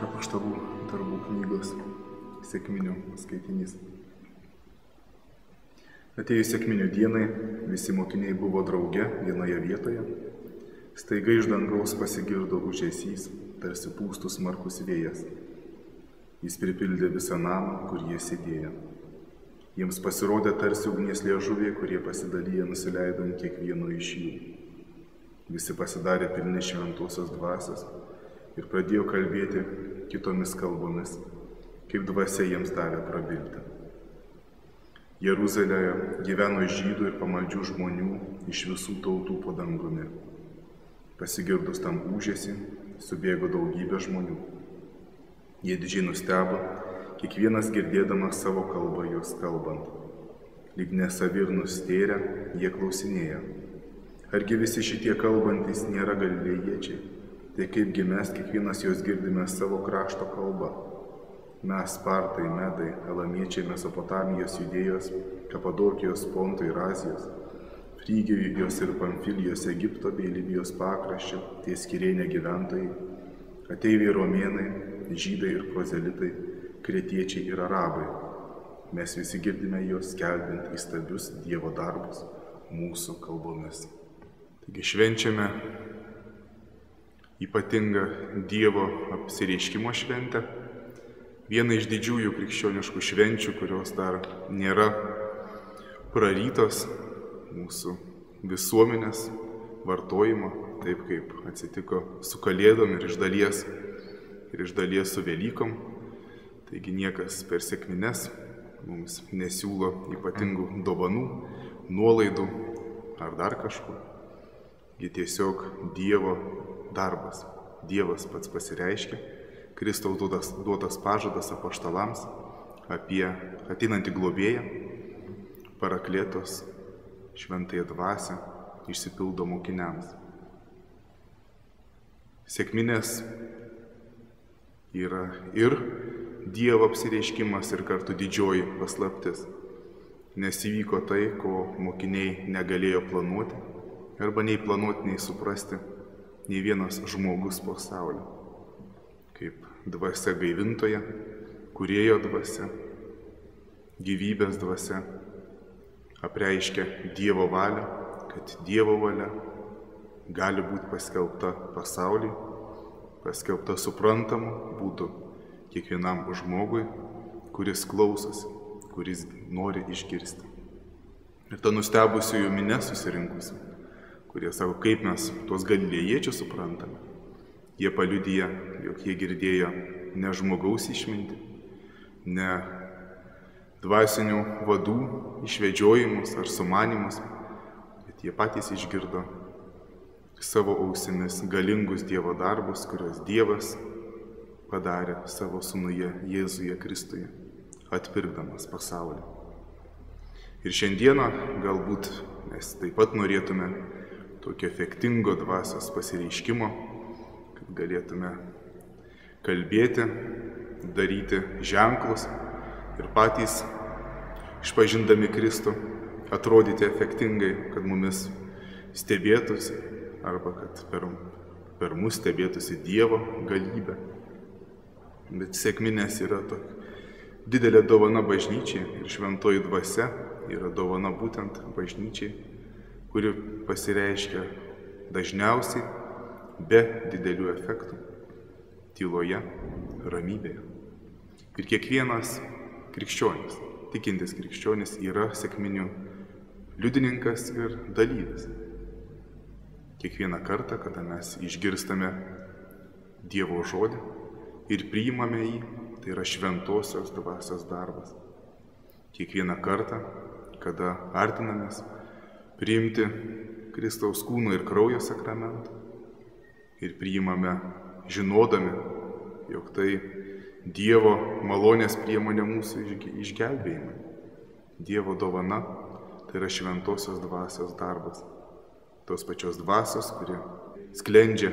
Apaštalų darbų knygos sekminių skaitinys. Atėjus sekminių dienai, visi mokiniai buvo drauge vienoje vietoje. Staiga iš dangaus pasigirdo ūžesys, tarsi pūstų smarkus vėjas. Jis pripildė visą namą, kur jie sėdėjo. Jiems pasirodė tarsi ugnies liežuviai, kurie pasidalyje nusileido ant kiekvieno iš jų. Visi pasidarė pilni šventosios dvasios ir pradėjo kalbėti kitomis kalbomis, kaip dvasia jiems davė prabilti. Jeruzalėje gyveno žydų ir pamaldžių žmonių iš visų tautų po dangumi. Pasigirdus tam ūžesį, subėgo daugybė žmonių. Jie didžiai nustebo, kiekvienas girdėdamas savo kalbą juos kalbant. Lyg nesavi ir nustėrę, jie klausinėjo: argi visi šitie kalbantys nėra galilėjiečiai? Tai kaipgi mes kiekvienas juos girdime savo krašto kalba. Mes, Spartai, Medai, Elamiečiai, Mesopotamijos, Judėjos, Kapadokijos, Ponto ir Azijos, Frygijos ir Pamfilijos, Egipto bei Libijos pakraščio, ties Kirėne gyventojai, ateiviai romėnai, žydai ir prozelitai, kretiečiai ir arabai. Mes visi girdime juos skelbiant įstabius Dievo darbus mūsų kalbomis. Taigi švenčiame ypatingą Dievo apsireiškimo šventę, viena iš didžiųjų krikščioniškų švenčių, kurios dar nėra prarytos mūsų visuomenės vartojimo, taip kaip atsitiko su Kalėdom ir iš dalies su Velykom. Taigi niekas per sekmines mums nesiūlo ypatingų dovanų, nuolaidų ar dar kažko. Ji tiesiog Dievo darbas. Dievas pats pasireiškia, Kristaus duotas pažadas apaštalams apie ateinantį globėją, Paraklėtos šventąją dvasią išsipildo mokiniams. Sekminės yra ir Dievo apsireiškimas, ir kartu didžioji paslaptis, nes įvyko tai, ko mokiniai negalėjo planuoti, arba nei planuoti, nei suprasti nei vienas žmogus pasaulyje. Kaip dvasia gaivintoja, kūrėjo dvasia, gyvybės dvasia, apreiškia Dievo valią, kad Dievo valia gali būti paskelbta pasauliui, paskelbta suprantamu būdu kiekvienam žmogui, kuris klausosi, kuris nori išgirsti. Ir ta nustebusiųjų minia susirinkusi, kurie sako, kaip mes tuos galilėjiečius suprantame. Jie paliudija, jog jie girdėjo ne žmogaus išmintį, ne dvasinių vadų išvedžiojimus ar sumanimus, bet jie patys išgirdo savo ausimis galingus Dievo darbus, kuriuos Dievas padarė savo sūnuje Jėzuje Kristuje, atpirkdamas pasaulį. Ir šiandieną galbūt mes taip pat norėtume tokio efektingo dvasios pasireiškimo, kad galėtume kalbėti, daryti ženklus ir patys, išpažindami Kristų, atrodyti efektingai, kad mumis stebėtųsi arba kad per mus stebėtųsi Dievo galybė. Bet sekminės yra tokia didelė dovana bažnyčiai ir šventoji dvasia yra dovana būtent bažnyčiai, kuri pasireiškia dažniausiai be didelių efektų, tyloje, ramybėje. Ir kiekvienas krikščionis, tikintis krikščionis yra sekminių liudininkas ir dalyvis. Kiekvieną kartą, kada mes išgirstame Dievo žodį ir priimame jį, tai yra šventosios dvasios darbas. Kiekvieną kartą, kada artinamės priimti Kristaus kūno ir kraujo sakramentą ir priimame žinodami, jog tai Dievo malonės priemonė mūsų išgelbėjimui. Dievo dovana tai yra šventosios dvasios darbas. Tos pačios dvasios, kuri sklendžia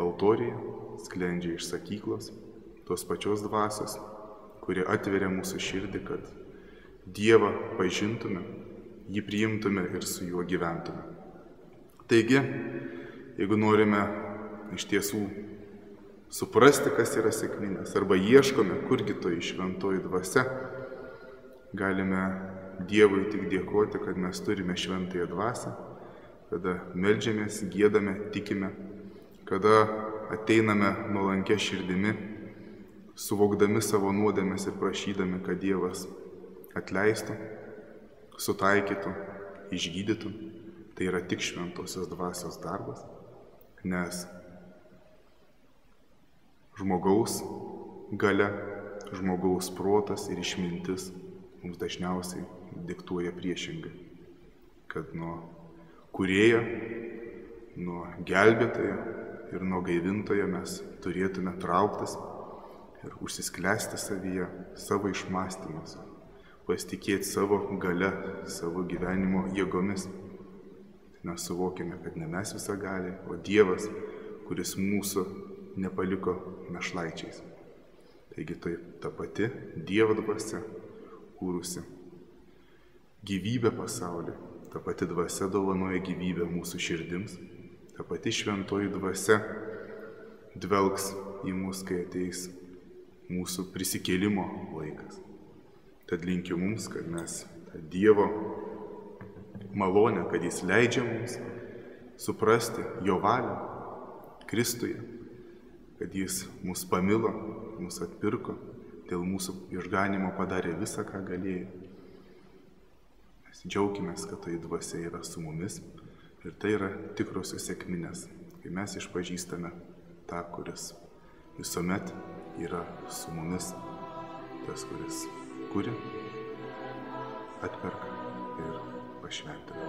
altorijoje, sklendžia iš sakyklos, tos pačios dvasios, kuri atveria mūsų širdį, kad Dievą pažintume, jį priimtume ir su juo gyventume. Taigi, jeigu norime iš tiesų suprasti, kas yra sekminės, arba ieškome, kurgi toji šventoji dvasia, galime Dievui tik dėkoti, kad mes turime šventąją dvasią, kada meldžiamės, giedame, tikime, kada ateiname nuolankia širdimi, suvokdami savo nuodėmes ir prašydami, kad Dievas atleistų, sutaikytų, išgydytų. Tai yra tik šventosios dvasios darbas, nes žmogaus galia, žmogaus protas ir išmintis mums dažniausiai diktuoja priešingai, kad nuo kūrėjo, nuo gelbėtojo ir nuo gaivintojo mes turėtume trauktis ir užsisklęsti savyje, savo išmąstymuose, pasitikėti savo galia, savo gyvenimo jėgomis. Mes suvokime, kad ne mes visagaliai, o Dievas, kuris mūsų nepaliko našlaičiais. Taigi tai ta pati Dievo dvasia, kūrusi gyvybę pasaulį, ta pati dvasia dovanoja gyvybę mūsų širdims, ta pati šventoji dvasia dvelgs į mus, kai ateis mūsų prisikėlimo laikas. Tad linkiu mums, kad mes tą Dievo malonę, kad Jis leidžia mums suprasti Jo valią Kristuje, kad Jis mus pamilo, mus atpirko, dėl mūsų išganimo padarė visą, ką galėjo. Mes džiaukimės, kad tai dvasia yra su mumis ir tai yra tikrosios sekminės, kai mes išpažįstame tą, kuris visuomet yra su mumis, tas, kuris kuria, atperka ir pašventina.